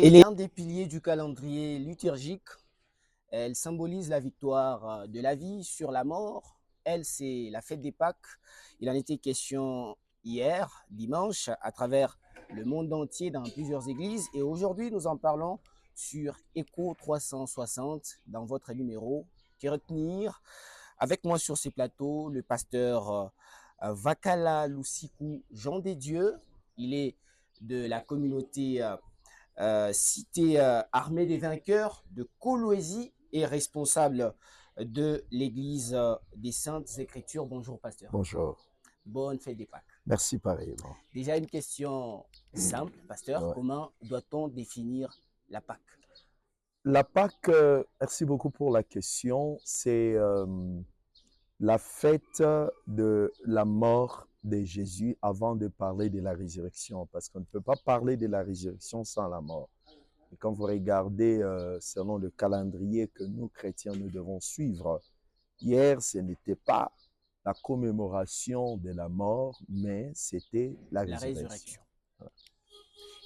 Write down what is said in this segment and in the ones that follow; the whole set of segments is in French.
Elle est un des piliers du calendrier liturgique. Elle symbolise la victoire de la vie sur la mort. Elle, c'est la fête des Pâques. Il en était question hier, dimanche, à travers le monde entier dans plusieurs églises. Et aujourd'hui, nous en parlons sur Écho 360 dans votre numéro. Qui retenir avec moi sur ces plateaux le pasteur Vakala Lusiku Jean des Dieux. Il est de la communauté cité Armée des Vainqueurs de Coloésie et responsable de l'Église des Saintes Écritures. Bonjour, pasteur. Bonjour. Bonne fête des Pâques. Merci pareillement. Déjà une question simple, pasteur. Ouais. Comment doit-on définir la Pâque? La Pâque, merci beaucoup pour la question. C'est la fête de la mort de Jésus avant de parler de la résurrection, parce qu'on ne peut pas parler de la résurrection sans la mort. Et quand vous regardez selon le calendrier que nous, chrétiens, nous devons suivre, hier, ce n'était pas la commémoration de la mort, mais c'était la résurrection. Voilà.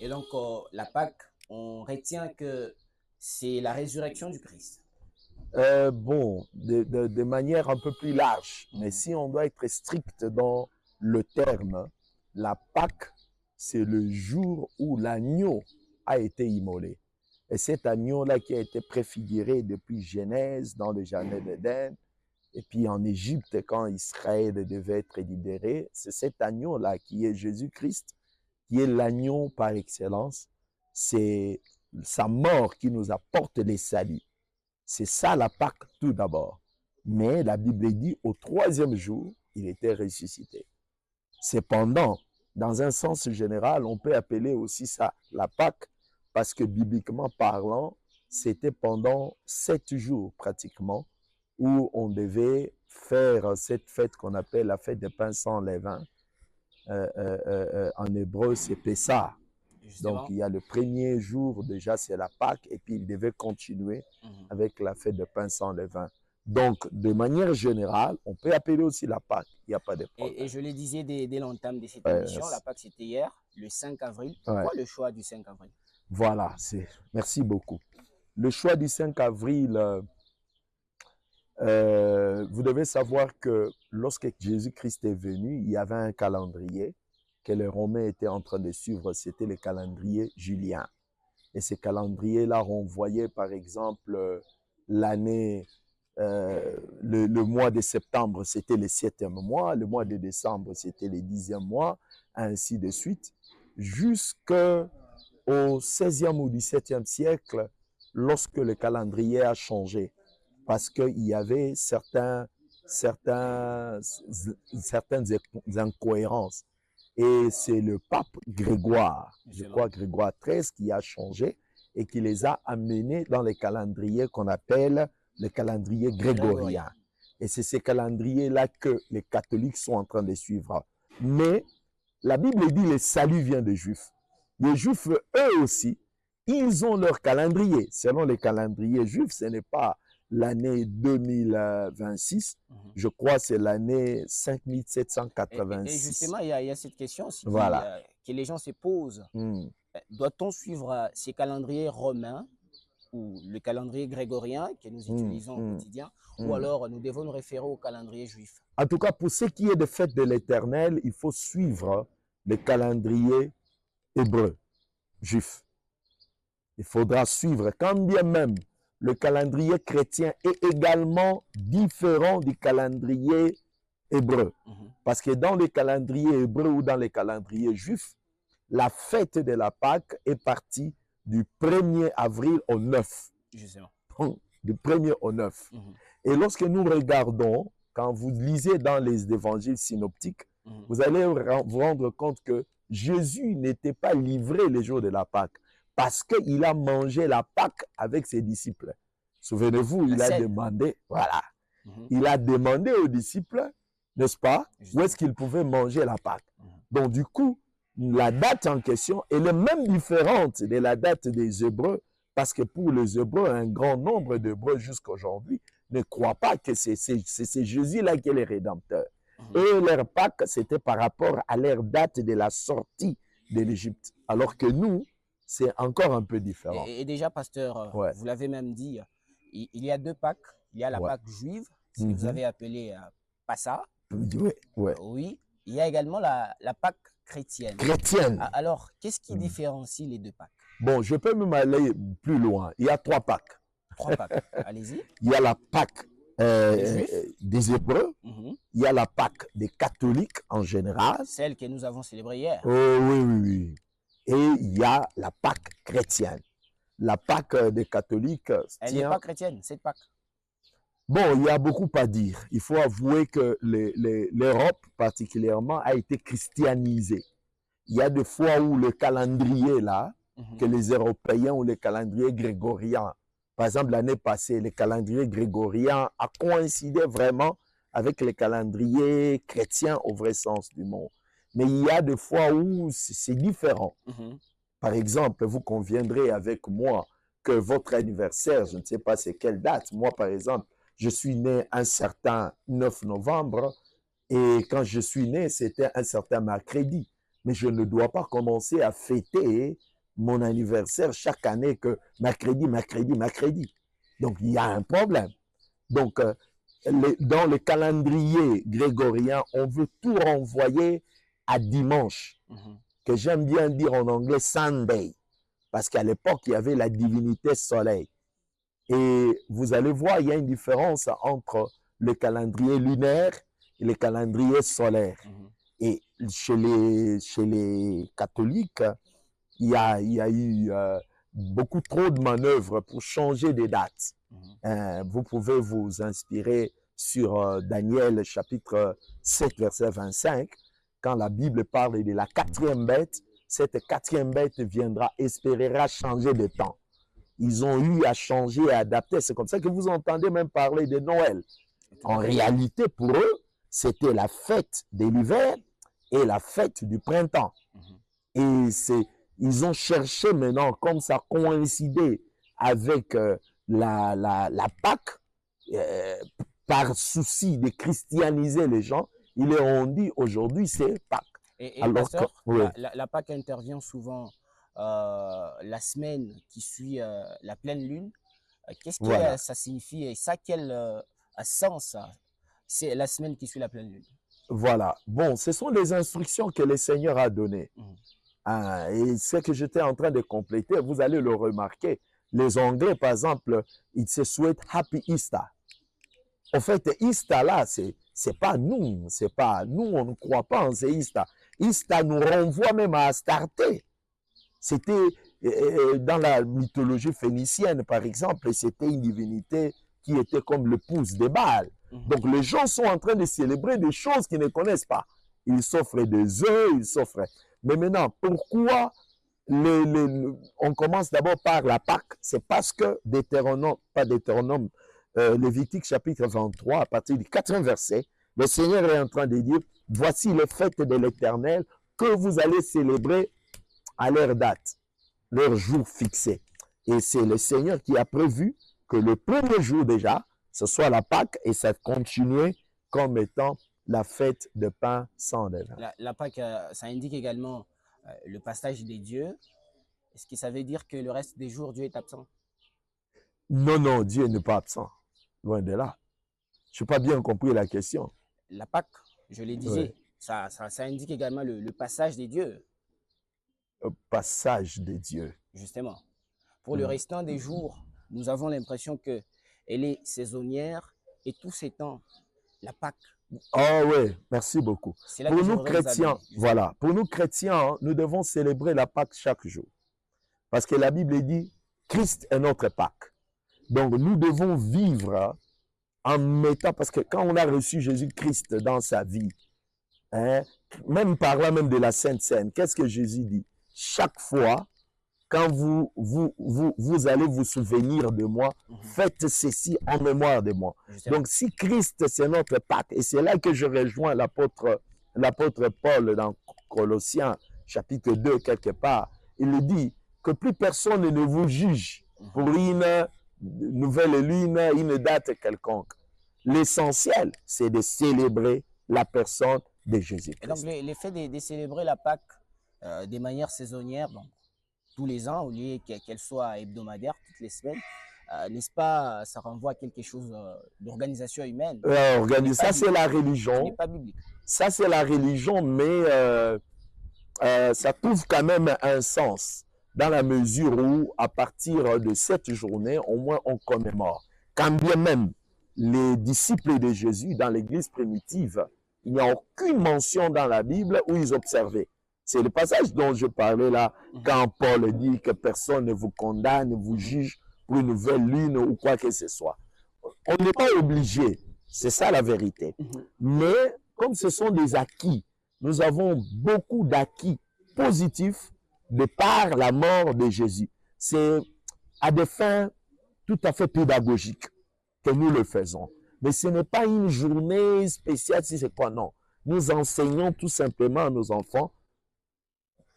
Et donc, la Pâque, on retient que c'est la résurrection du Christ. Bon, de manière un peu plus large, mais si on doit être strict dans le terme, la Pâque, c'est le jour où l'agneau a été immolé. Et cet agneau-là qui a été préfiguré depuis Genèse dans le jardin d'Éden, et puis en Égypte quand Israël devait être libéré, c'est cet agneau-là qui est Jésus-Christ, qui est l'agneau par excellence. C'est sa mort qui nous apporte les saluts. C'est ça la Pâque tout d'abord. Mais la Bible dit au troisième jour, il était ressuscité. Cependant, dans un sens général, on peut appeler aussi ça la Pâque parce que bibliquement parlant, c'était pendant 7 jours pratiquement où on devait faire cette fête qu'on appelle la fête des pains sans levain. En hébreu, c'est Pessah. Justement. Donc, il y a le premier jour, déjà, c'est la Pâque, et puis il devait continuer avec la fête de pain sans levain. Donc, de manière générale, on peut appeler aussi la Pâque, il n'y a pas de problème. Et je le disais dès l'entame de cette émission, la Pâque, c'était hier, le 5 avril. Pourquoi le choix du 5 avril? Voilà, merci beaucoup. Le choix du 5 avril, vous devez savoir que lorsque Jésus-Christ est venu, il y avait un calendrier que les Romains étaient en train de suivre, c'était le calendrier julien. Et ce calendrier-là renvoyait, par exemple, l'année, le mois de septembre, c'était le 7e mois, le mois de décembre, c'était le 10e mois, ainsi de suite, jusqu'au 16e ou 17e siècle, lorsque le calendrier a changé, parce qu'il y avait certaines incohérences. Et c'est le pape Grégoire, je crois Grégoire XIII, qui a changé et qui les a amenés dans les calendriers qu'on appelle le calendrier grégorien. Et c'est ces calendriers-là que les catholiques sont en train de suivre. Mais la Bible dit le salut vient des Juifs. Les Juifs, eux aussi, ils ont leur calendrier. Selon les calendriers juifs, ce n'est pas l'année 2026, je crois c'est l'année 5786. Et justement, il y a cette question aussi voilà. Que les gens se posent. Doit-on suivre ces calendriers romains ou le calendrier grégorien que nous utilisons au quotidien, ou alors nous devons nous référer au calendrier juif? En tout cas, pour ce qui est des fêtes de l'Éternel, il faut suivre le calendrier hébreu, juif. Il faudra suivre, quand bien même le calendrier chrétien est également différent du calendrier hébreu. Parce que dans le calendrier hébreu ou dans le calendrier juif, la fête de la Pâque est partie du 1er avril au 9. Justement. Du 1er au 9. Et lorsque nous regardons, quand vous lisez dans les évangiles synoptiques, vous allez vous rendre compte que Jésus n'était pas livré le jour de la Pâque, parce qu'il a mangé la Pâque avec ses disciples. Souvenez-vous, il a demandé, voilà, il a demandé aux disciples, n'est-ce pas, où est-ce qu'ils pouvaient manger la Pâque. Donc du coup, la date en question, elle est même différente de la date des Hébreux, parce que pour les Hébreux, un grand nombre d'Hébreux jusqu'à aujourd'hui ne croient pas que c'est Jésus-là qui est le Rédempteur. Et leur Pâque, c'était par rapport à leur date de la sortie de l'Égypte. Alors que nous, c'est encore un peu différent. Et déjà, pasteur, Ouais, vous l'avez même dit, il y a deux Pâques. Il y a la ouais. Pâque juive, ce que vous Mhm. avez appelé Passa. Ouais, ouais. Oui. Il y a également la Pâque chrétienne. Chrétienne. Alors, qu'est-ce qui Mhm. différencie les deux Pâques? Bon, je peux même aller plus loin. Il y a 3 Pâques. Trois Pâques. Allez-y. Il y a la Pâque Les Juifs. des Hébreux. Mhm. Il y a la Pâque des catholiques en général. Celle que nous avons célébrée hier. Oh, oui, oui, oui. Et il y a la Pâque chrétienne. La Pâque des catholiques Elle n'est tient... pas chrétienne, cette Pâque. Bon, il y a beaucoup à dire. Il faut avouer que l'Europe particulièrement a été christianisée. Il y a des fois où le calendrier là, que les Européens ou le calendrier grégorien, par exemple l'année passée, le calendrier grégorien a coïncidé vraiment avec le calendrier chrétien au vrai sens du mot. Mais il y a des fois où c'est différent. Par exemple, vous conviendrez avec moi que votre anniversaire, je ne sais pas c'est quelle date. Moi, par exemple, je suis né un certain 9 novembre et quand je suis né, c'était un certain mercredi. Mais je ne dois pas commencer à fêter mon anniversaire chaque année que mercredi, mercredi, mercredi. Donc, il y a un problème. Donc, dans le calendrier grégorien, on veut tout renvoyer à dimanche, que j'aime bien dire en anglais Sunday, parce qu'à l'époque, il y avait la divinité soleil. Et vous allez voir, il y a une différence entre le calendrier lunaire et le calendrier solaire. Et chez les catholiques, il y a eu beaucoup trop de manœuvres pour changer des dates. Vous pouvez vous inspirer sur Daniel chapitre 7, verset 25, quand la Bible parle de la 4e bête. Cette 4e bête viendra, espérera changer de temps. Ils ont eu à changer, à adapter. C'est comme ça que vous entendez même parler de Noël. En réalité, pour eux, c'était la fête de l'hiver et la fête du printemps. Et ils ont cherché maintenant, comme ça coïncidait avec la Pâque, par souci de christianiser les gens, ils leur ont dit aujourd'hui c'est Pâques. Et Alors pasteur, que, oui. la Pâque intervient souvent la semaine qui suit la pleine lune. Qu'est-ce que Voilà. ça signifie et ça, quel sens c'est la semaine qui suit la pleine lune? Voilà. Bon, ce sont les instructions que le Seigneur a données. Et ce que j'étais en train de compléter, vous allez le remarquer. Les Anglais, par exemple, ils se souhaitent Happy Easter. En fait, Easter là, c'est pas nous. C'est pas nous, on ne croit pas en ces Easter. Easter nous renvoie même à Astarté. C'était dans la mythologie phénicienne, par exemple, c'était une divinité qui était comme le pouce des Baals. Donc les gens sont en train de célébrer des choses qu'ils ne connaissent pas. Ils s'offrent des œufs, ils s'offrent. Mais maintenant, pourquoi on commence d'abord par la Pâque? C'est parce que Lévitique chapitre 23, à partir du 4e verset, le Seigneur est en train de dire, voici les fêtes de l'Éternel que vous allez célébrer à leur date, leur jour fixé. Et c'est le Seigneur qui a prévu que le premier jour déjà, ce soit la Pâque et ça continuait comme étant la fête de pain sans levain. La Pâque, ça indique également le passage des dieux. Est-ce que ça veut dire que le reste des jours, Dieu est absent? Non, non, Dieu n'est pas absent. Loin de là. Je n'ai pas bien compris la question. La Pâque, je le disais, ça indique également le passage des dieux. Le passage des dieux. Justement. Pour le restant des jours, nous avons l'impression qu'elle est saisonnière et tout s'étend. La Pâque. Oh oui, merci beaucoup. Pour nous chrétiens, voilà, pour nous chrétiens, nous devons célébrer la Pâque chaque jour. Parce que la Bible dit, Christ est notre Pâque. Donc nous devons vivre en mettant, parce que quand on a reçu Jésus-Christ dans sa vie, même par là même de la Sainte Seine, qu'est-ce que Jésus dit? Chaque fois, quand vous allez vous souvenir de moi, faites ceci en mémoire de moi. Donc, si Christ, c'est notre Pâque, et c'est là que je rejoins l'apôtre Paul dans Colossiens, chapitre 2, quelque part, il dit que plus personne ne vous juge pour une nouvelle lune, une date quelconque. L'essentiel, c'est de célébrer la personne de Jésus-Christ. Et donc, l'effet de célébrer la Pâque de manière saisonnière, donc, tous les ans, au lieu qu'elle soit hebdomadaire toutes les semaines. N'est-ce pas, ça renvoie à quelque chose d'organisation humaine. Ça, c'est la Qui n'est religion. pas biblique. Ça, c'est la religion, mais ça trouve quand même un sens dans la mesure où, à partir de cette journée, au moins on commémore. Quand bien même les disciples de Jésus dans l'église primitive, il n'y a aucune mention dans la Bible où ils observaient. C'est le passage dont je parlais là, quand Paul dit que personne ne vous condamne, ne vous juge pour une nouvelle lune ou quoi que ce soit. On n'est pas obligé, c'est ça la vérité. Mais comme ce sont des acquis, nous avons beaucoup d'acquis positifs de par la mort de Jésus. C'est à des fins tout à fait pédagogiques que nous le faisons. Mais ce n'est pas une journée spéciale, si c'est quoi, non. Nous enseignons tout simplement à nos enfants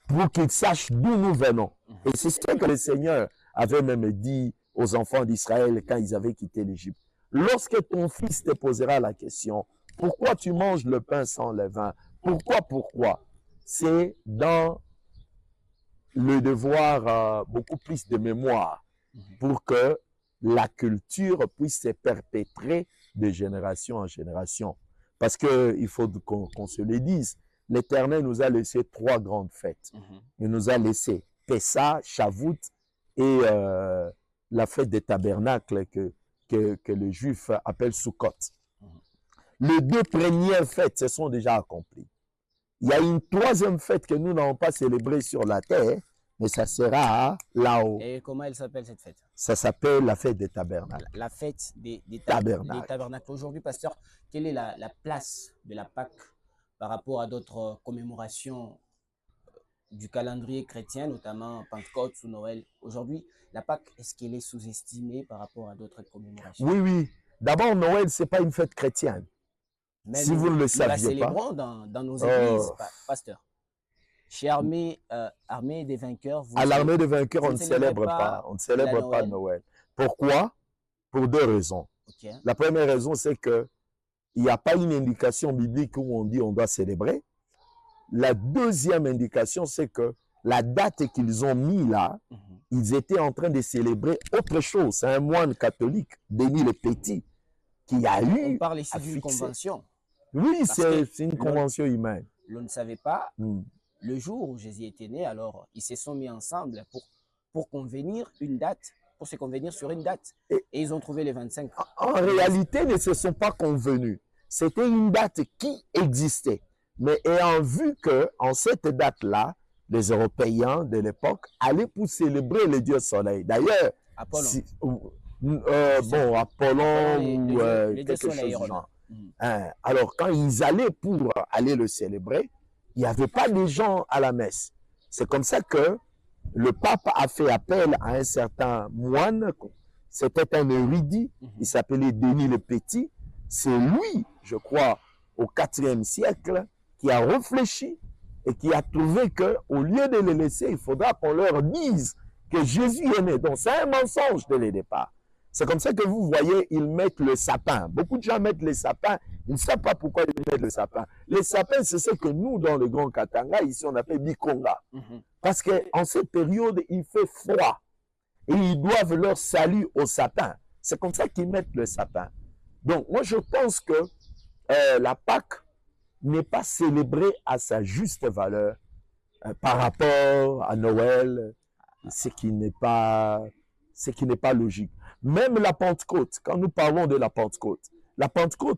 pour qu'ils sachent d'où nous venons. Et c'est ce que le Seigneur avait même dit aux enfants d'Israël quand ils avaient quitté l'Égypte. Lorsque ton fils te posera la question, pourquoi tu manges le pain sans levain? Pourquoi? C'est dans le devoir beaucoup plus de mémoire pour que la culture puisse se perpétrer de génération en génération. Parce qu'il faut qu'on se le dise, l'Éternel nous a laissé 3 grandes fêtes. Il nous a laissé Pessah, Shavuot et la fête des tabernacles que les Juifs appellent Sukkot. Les 2 premières fêtes se sont déjà accomplies. Il y a une 3e fête que nous n'avons pas célébrée sur la terre, mais ça sera là-haut. Et comment elle s'appelle cette fête? Ça s'appelle la fête des tabernacles. La fête des tabernacles. Tabernacles. Aujourd'hui, pasteur, quelle est la place de la Pâque par rapport à d'autres commémorations du calendrier chrétien, notamment Pentecôte ou Noël? Aujourd'hui, la Pâque, est-ce qu'elle est sous-estimée par rapport à d'autres commémorations? Oui. D'abord, Noël, ce n'est pas une fête chrétienne. Mais si vous ne le saviez pas. Nous la célébrons dans nos églises, pasteur. Chez Armée des Vainqueurs, à l'Armée des Vainqueurs, on ne célèbre pas. On ne célèbre pas Noël. Pourquoi? Pour 2 raisons. Okay. La première raison, c'est qu'il n'y a pas une indication biblique où on dit on doit célébrer. La deuxième indication, c'est que la date qu'ils ont mis là, ils étaient en train de célébrer autre chose. C'est un moine catholique, Denis le Petit, qui a eu... On parle ici d'une convention. Oui, c'est une convention humaine. On ne savait pas le jour où Jésus était né, alors ils se sont mis ensemble pour convenir une date, pour se convenir sur une date. Et ils ont trouvé les 25. En réalité, ils ne se sont pas convenus. C'était une date qui existait. Mais ayant vu qu'en cette date-là, les Européens de l'époque allaient pour célébrer le dieu soleil. D'ailleurs, Apollon. Apollon ou quelque chose du genre. Alors, quand ils allaient pour aller le célébrer, il n'y avait pas de gens à la messe. C'est comme ça que le pape a fait appel à un certain moine. C'était un érudit. Il s'appelait Denis le Petit. C'est lui, je crois, au IVe siècle, qui a réfléchi et qui a trouvé qu'au lieu de les laisser, il faudra qu'on leur dise que Jésus est né. Donc, c'est un mensonge dès le départ. C'est comme ça que vous voyez, ils mettent le sapin. Beaucoup de gens mettent les sapins. Ils ne savent pas pourquoi ils mettent le sapin. Les sapins, c'est ce que nous, dans le Grand Katanga, ici, on appelle Bikonga. Parce qu'en cette période, il fait froid. Et ils doivent leur salut au sapin. C'est comme ça qu'ils mettent le sapin. Donc, moi, je pense que la Pâque n'est pas célébrée à sa juste valeur par rapport à Noël, ce qui n'est pas logique. Même la Pentecôte, quand nous parlons de la Pentecôte,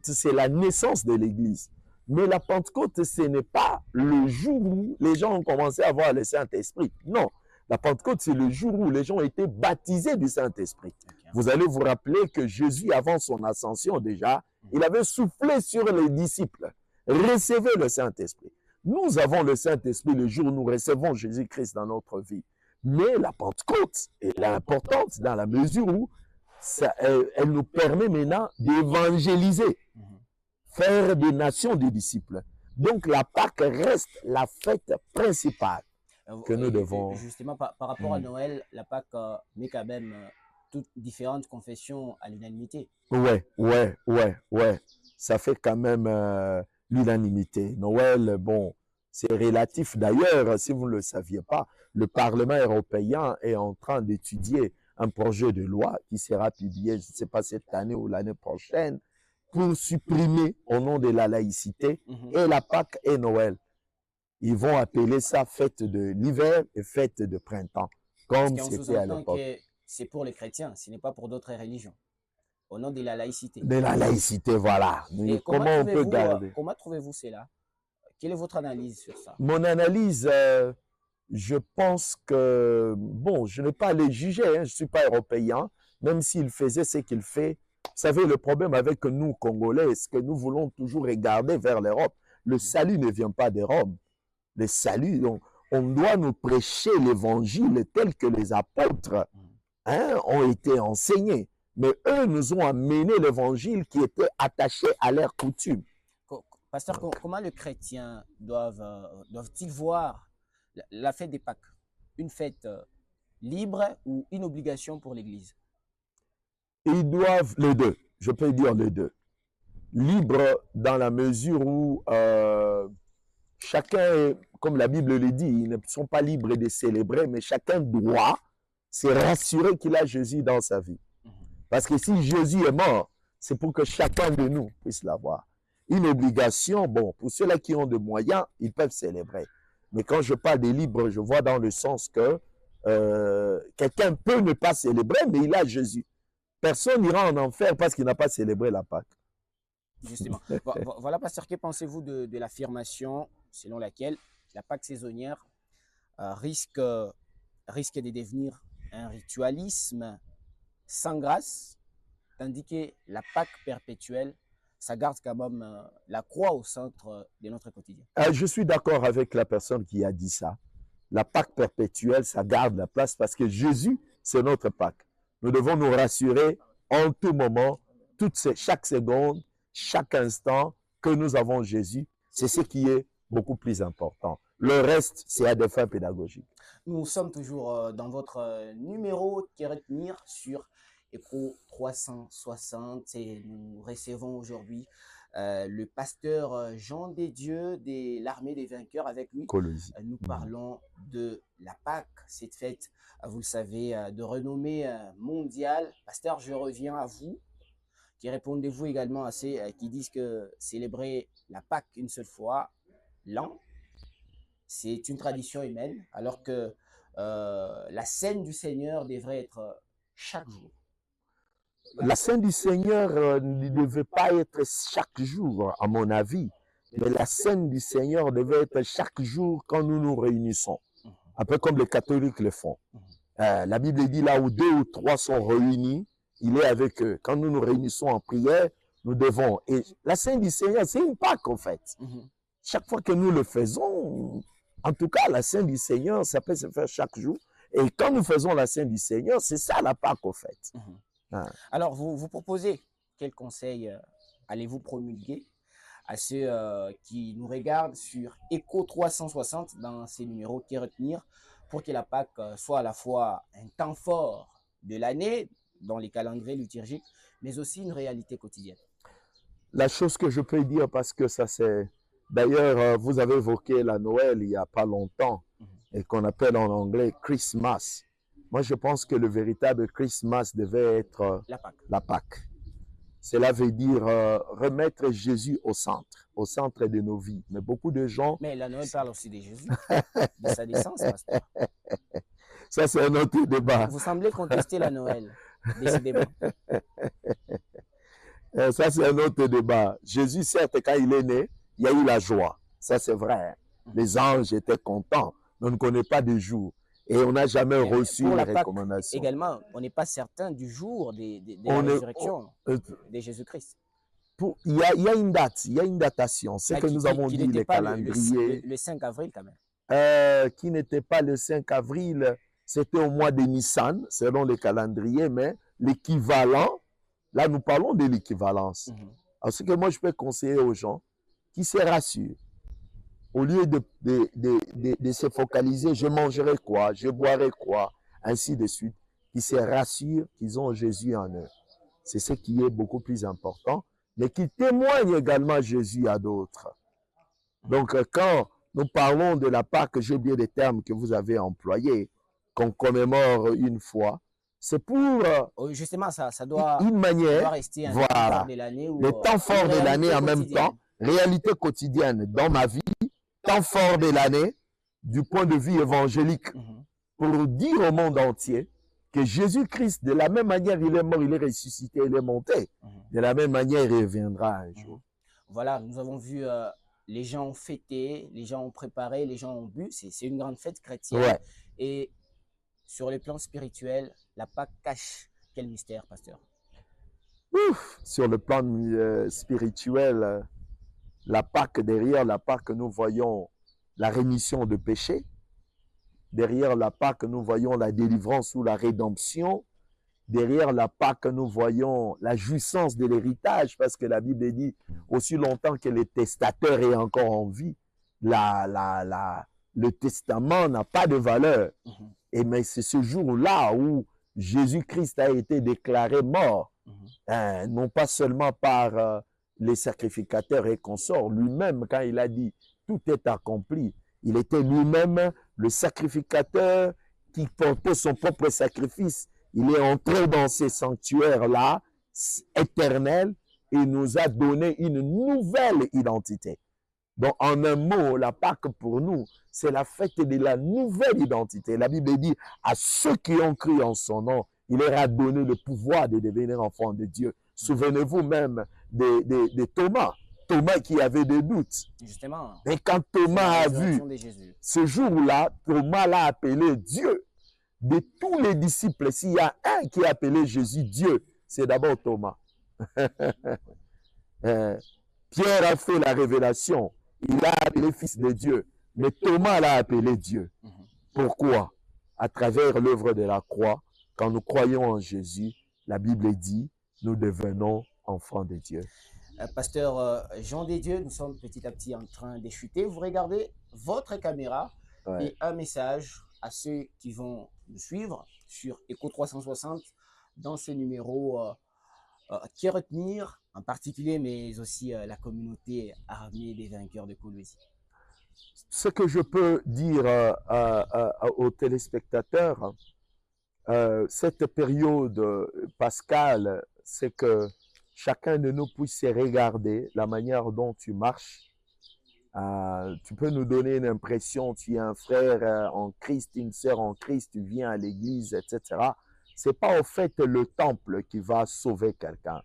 c'est la naissance de l'Église. Mais la Pentecôte, ce n'est pas le jour où les gens ont commencé à voir le Saint-Esprit. Non, la Pentecôte, c'est le jour où les gens ont été baptisés du Saint-Esprit. Vous allez vous rappeler que Jésus, avant son ascension déjà, il avait soufflé sur les disciples. Recevez le Saint-Esprit. Nous avons le Saint-Esprit le jour où nous recevons Jésus-Christ dans notre vie. Mais la Pentecôte, elle est importante dans la mesure où elle nous permet maintenant d'évangéliser, faire des nations des disciples. Donc la Pâque reste la fête principale que nous devons... Justement, par rapport à Noël, la Pâque met quand même toutes différentes confessions à l'unanimité. Ouais. Ça fait quand même l'unanimité. Noël, bon, C'est relatif. D'ailleurs, si vous ne le saviez pas, le Parlement européen est en train d'étudier un projet de loi qui sera publié, je ne sais pas cette année ou l'année prochaine, pour supprimer au nom de la laïcité et la Pâque et Noël. Ils vont appeler ça fête de l'hiver et fête de printemps, comme c'était à l'époque. Que c'est pour les chrétiens, ce n'est pas pour d'autres religions, au nom de la laïcité. De la laïcité, voilà. Et comment on peut garder? Comment trouvez-vous cela? Quelle est votre analyse sur ça? Mon analyse, je pense que, bon, je n'ai pas à les juger, hein, je ne suis pas européen, même s'il faisait ce qu'il fait. Vous savez, le problème avec nous, Congolais, c'est que nous voulons toujours regarder vers l'Europe. Le salut ne vient pas de Rome. Le salut, on doit nous prêcher l'évangile tel que les apôtres ont été enseignés. Mais eux nous ont amené l'évangile qui était attaché à leurs coutumes. Pasteur, comment les chrétiens doivent-ils voir la fête des Pâques? Une fête libre ou une obligation pour l'Église? Ils doivent les deux, je peux dire les deux. Libre dans la mesure où chacun, comme la Bible le dit, ils ne sont pas libres de célébrer, mais chacun doit se rassurer qu'il a Jésus dans sa vie. Parce que si Jésus est mort, c'est pour que chacun de nous puisse l'avoir. Une obligation, bon, pour ceux-là qui ont des moyens, ils peuvent célébrer. Mais quand je parle des libres, je vois dans le sens que quelqu'un peut ne pas célébrer, mais il a Jésus. Personne n'ira en enfer parce qu'il n'a pas célébré la Pâque. Justement. Voilà, pasteur, que pensez-vous de l'affirmation selon laquelle la Pâque saisonnière risque de devenir un ritualisme sans grâce, tandis que la Pâque perpétuelle, ça garde quand même la croix au centre de notre quotidien? Je suis d'accord avec la personne qui a dit ça. La Pâque perpétuelle, ça garde la place parce que Jésus, c'est notre Pâque. Nous devons nous rassurer en tout moment, chaque seconde, chaque instant que nous avons Jésus. C'est ce qui est beaucoup plus important. Le reste, c'est à des fins pédagogiques. Nous sommes toujours dans votre numéro qui est retenir sur Écho 360 et nous recevons aujourd'hui le pasteur Jean Desdieux de l'Armée des Vainqueurs. Avec lui, nous parlons de la Pâque, cette fête, vous le savez, de renommée mondiale. Pasteur, je reviens à vous. Qui répondez-vous également à ceux qui disent que célébrer la Pâque une seule fois l'an, c'est une tradition humaine, alors que la scène du Seigneur devrait être chaque jour? La scène du Seigneur ne devait pas être chaque jour, à mon avis, mais la scène du Seigneur devait être chaque jour quand nous nous réunissons, un peu comme les catholiques le font. La Bible dit là où 2 ou 3 sont réunis, il est avec eux. Quand nous nous réunissons en prière, nous devons. Et la scène du Seigneur, c'est une Pâque en fait. Chaque fois que nous le faisons, en tout cas, la scène du Seigneur, ça peut se faire chaque jour. Et quand nous faisons la scène du Seigneur, c'est ça la Pâque en fait. Alors, vous proposez quel conseil allez-vous promulguer à ceux qui nous regardent sur Écho 360 dans ces numéros qui retenir pour que la Pâque soit à la fois un temps fort de l'année dans les calendriers liturgiques, mais aussi une réalité quotidienne? La chose que je peux dire, parce que ça c'est... D'ailleurs, vous avez évoqué la Noël il n'y a pas longtemps, et qu'on appelle en anglais Christmas. Moi, je pense que le véritable Christmas devait être la Pâque. Cela veut dire remettre Jésus au centre de nos vies. Mais beaucoup de gens... Mais la Noël parle aussi de Jésus, de sa naissance, pasteur. Ça, c'est un autre débat. Vous semblez contester la Noël, décidément. Ça, c'est un autre débat. Jésus, certes, quand il est né, il y a eu la joie. Ça, c'est vrai. Les anges étaient contents. Mais on ne connaît pas de jour. Et on n'a jamais reçu une recommandation. Également, on n'est pas certain du jour de la résurrection de Jésus-Christ. Il y a une date, il y a une datation. C'est que nous avons dit les calendriers. Le 5 avril quand même. Qui n'était pas le 5 avril, c'était au mois de Nissan, selon les calendriers, mais l'équivalent, là nous parlons de l'équivalence. Alors ce que moi je peux conseiller aux gens, qui se rassurent, au lieu de se focaliser, je mangerai quoi, je boirai quoi, ainsi de suite, qui se rassurent qu'ils ont Jésus en eux. C'est ce qui est beaucoup plus important, mais qui témoignent également Jésus à d'autres. Donc quand nous parlons de la Pâque, j'ai oublié les termes que vous avez employés, qu'on commémore une fois. C'est pour Justement, ça doit, une manière, doit rester un temps fort voilà, de l'année ou le temps fort de l'année en même temps, réalité quotidienne dans ma vie, temps fort de l'année du point de vue évangélique, pour dire au monde entier que Jésus-Christ, de la même manière il est mort, il est ressuscité, il est monté, de la même manière il reviendra un jour. Voilà, nous avons vu les gens ont fêté, les gens ont préparé, les gens ont bu, c'est une grande fête chrétienne. Ouais. Et sur le plan spirituel, la Pâque cache quel mystère, pasteur? Ouf, sur le plan spirituel, la Pâque, derrière la Pâque, nous voyons la rémission de péché. Derrière la Pâque, nous voyons la délivrance ou la rédemption. Derrière la Pâque, nous voyons la jouissance de l'héritage, parce que la Bible dit, aussi longtemps que le testateur est encore en vie, le testament n'a pas de valeur. Et mais c'est ce jour-là où Jésus-Christ a été déclaré mort, non pas seulement par les sacrificateurs et consorts, lui-même, quand il a dit « tout est accompli », il était lui-même le sacrificateur qui portait son propre sacrifice. Il est entré dans ces sanctuaires-là, éternels, et nous a donné une nouvelle identité. Donc, en un mot, la Pâque pour nous, c'est la fête de la nouvelle identité. La Bible dit, à ceux qui ont cru en son nom, il leur a donné le pouvoir de devenir enfants de Dieu. Souvenez-vous même de Thomas. Thomas qui avait des doutes. Justement. Et quand Thomas a vu ce jour-là, Thomas l'a appelé Dieu. De tous les disciples, s'il y a un qui a appelé Jésus Dieu, c'est d'abord Thomas. Pierre a fait la révélation. Il a appelé fils de Dieu. Mais Thomas l'a appelé Dieu. Pourquoi? À travers l'œuvre de la croix, quand nous croyons en Jésus, la Bible dit, nous devenons enfants de Dieu. Pasteur Jean des Dieux, nous sommes petit à petit en train de chuter. Vous regardez votre caméra et un message à ceux qui vont nous suivre sur Echo 360 dans ce numéro qui retenir en particulier, mais aussi la communauté armée des vainqueurs de Kolwezi. Ce que je peux dire aux téléspectateurs, cette période pascale, c'est que chacun de nous puisse regarder la manière dont tu marches. Tu peux nous donner une impression, tu es un frère en Christ, une sœur en Christ, tu viens à l'église, etc. Ce n'est pas au fait le temple qui va sauver quelqu'un.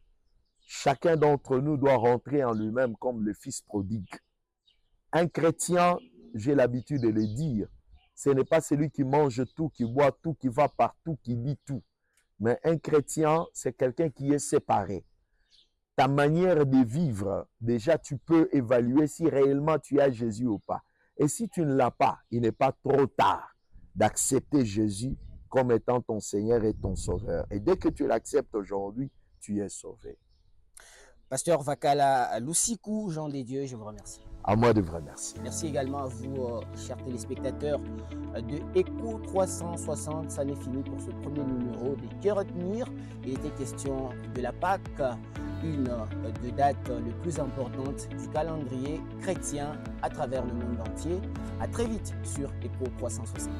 Chacun d'entre nous doit rentrer en lui-même comme le fils prodigue. Un chrétien, j'ai l'habitude de le dire, ce n'est pas celui qui mange tout, qui boit tout, qui va partout, qui lit tout. Mais un chrétien, c'est quelqu'un qui est séparé. Ta manière de vivre, déjà tu peux évaluer si réellement tu as Jésus ou pas. Et si tu ne l'as pas, il n'est pas trop tard d'accepter Jésus comme étant ton Seigneur et ton Sauveur. Et dès que tu l'acceptes aujourd'hui, tu es sauvé. Pasteur Vakala Lusiku, Jean des Dieux, je vous remercie. À moi de vous remercier. Merci également à vous, chers téléspectateurs de Echo 360. Ça n'est fini pour ce premier numéro des Que retenir. Il était question de la Pâque, une des dates les plus importantes du calendrier chrétien à travers le monde entier. À très vite sur Echo 360.